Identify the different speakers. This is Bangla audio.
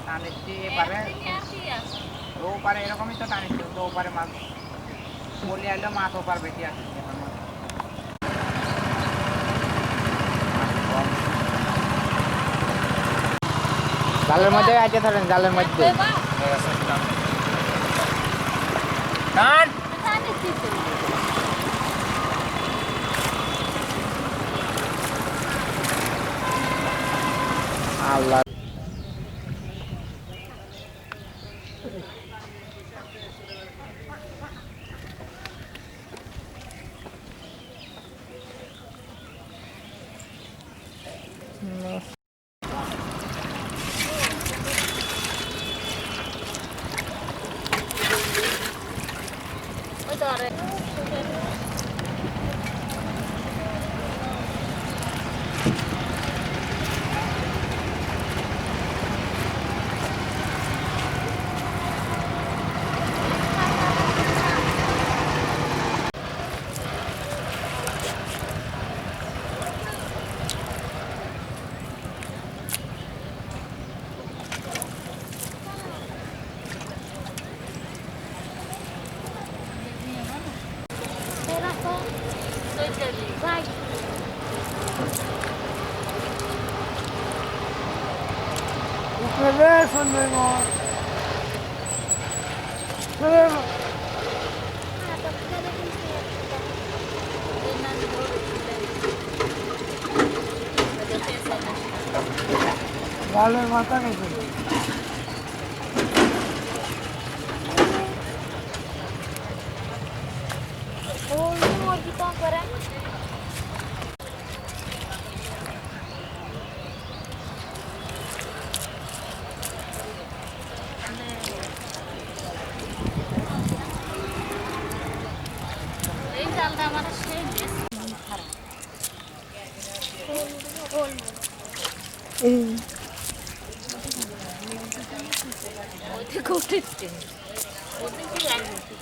Speaker 1: টানিচ্ছি এবারে ও পারে এরকমই তো টানিচ্ছি তো ওপারে মাছ বলি আইলো মাছ ওপার বেশি আসছে জালের মধ্যে আইতে থাকেন জালের মধ্যে আল্লাহ
Speaker 2: Vai.
Speaker 3: Ustedes son de no. Dale, mata que se.
Speaker 2: Oh, ini mau kita goreng. Ini salda mana sih? Oh, itu kau tidur. Oh, itu